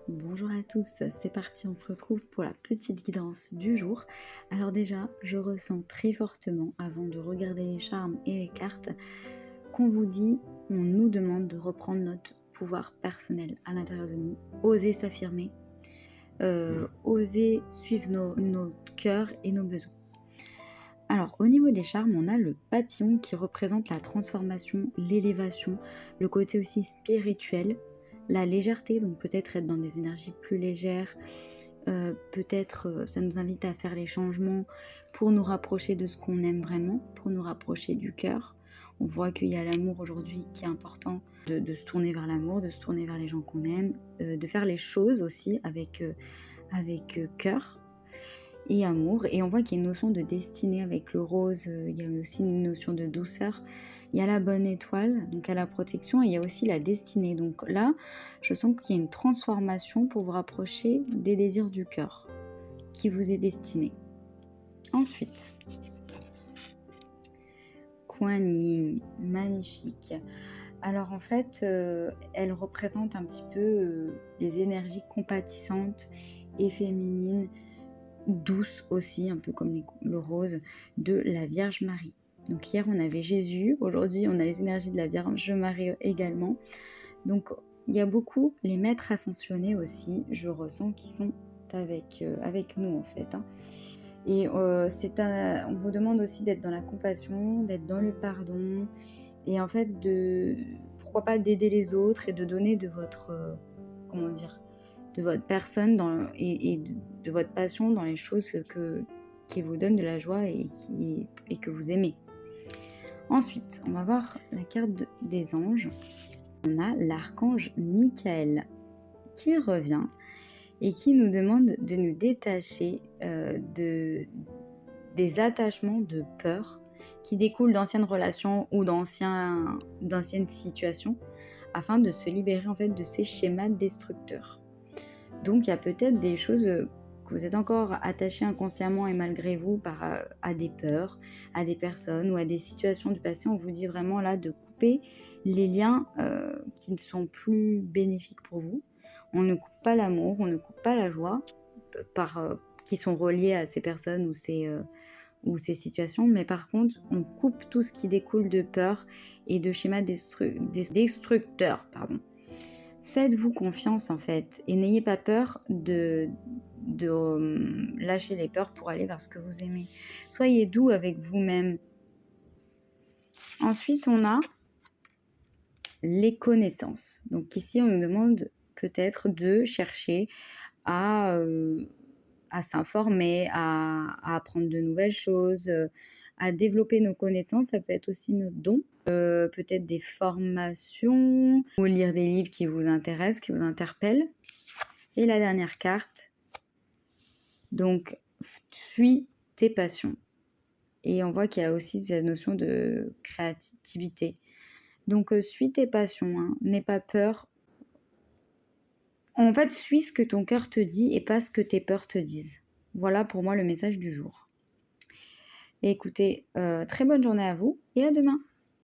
Bonjour à tous, c'est parti, on se retrouve pour la petite guidance du jour. Alors déjà, je ressens très fortement, avant de regarder les charmes et les cartes, qu'on vous dit, on nous demande de reprendre notre pouvoir personnel à l'intérieur de nous, oser s'affirmer, oser suivre notre cœur et nos besoins. Alors au niveau des charmes, on a le papillon qui représente la transformation, l'élévation, le côté aussi spirituel, la légèreté, donc peut-être être dans des énergies plus légères, peut-être ça nous invite à faire les changements pour nous rapprocher de ce qu'on aime vraiment, pour nous rapprocher du cœur. On voit qu'il y a l'amour aujourd'hui qui est important, de se tourner vers l'amour, de se tourner vers les gens qu'on aime, de faire les choses aussi avec cœur et amour. Et on voit qu'il y a une notion de destinée avec le rose, il y a aussi une notion de douceur. Il y a la bonne étoile, donc à la protection, et il y a aussi la destinée. Donc là, je sens qu'il y a une transformation pour vous rapprocher des désirs du cœur qui vous est destiné. Ensuite, Kuan Yin, magnifique. Alors en fait, elle représente un petit peu les énergies compatissantes et féminines, douces aussi, un peu comme le rose, de la Vierge Marie. Donc hier on avait Jésus, aujourd'hui on a les énergies de la Vierge Marie également. Donc il y a beaucoup les maîtres ascensionnés aussi, je ressens qu'ils sont avec nous en fait. Et on vous demande aussi d'être dans la compassion, d'être dans le pardon, et en fait pourquoi pas d'aider les autres et de donner de votre, de votre personne et de votre passion dans les choses qui vous donnent de la joie et que vous aimez. Ensuite, on va voir la carte des anges. On a l'archange Michael qui revient et qui nous demande de nous détacher des attachements de peur qui découlent d'anciennes relations ou d'anciennes situations, afin de se libérer en fait de ces schémas destructeurs. Donc il y a peut-être des choses que vous êtes encore attachés inconsciemment et malgré vous à des peurs, à des personnes ou à des situations du passé. On vous dit vraiment là de couper les liens qui ne sont plus bénéfiques pour vous. On ne coupe pas l'amour, on ne coupe pas la joie qui sont reliés à ces personnes ou ces situations, mais par contre on coupe tout ce qui découle de peur et de schémas destructeurs. Faites-vous confiance en fait et n'ayez pas peur de lâcher les peurs pour aller vers ce que vous aimez. Soyez doux avec vous-même. Ensuite, on a les connaissances. Donc ici, on nous demande peut-être de chercher à s'informer, à apprendre de nouvelles choses, à développer nos connaissances. Ça peut être aussi notre don. Peut-être des formations ou lire des livres qui vous intéressent, qui vous interpellent. Et la dernière carte, donc suis tes passions. Et on voit qu'il y a aussi cette notion de créativité. Donc suis tes passions, n'aie pas peur. En fait, suis ce que ton cœur te dit et pas ce que tes peurs te disent. Voilà pour moi le message du jour. Et écoutez, très bonne journée à vous et à demain.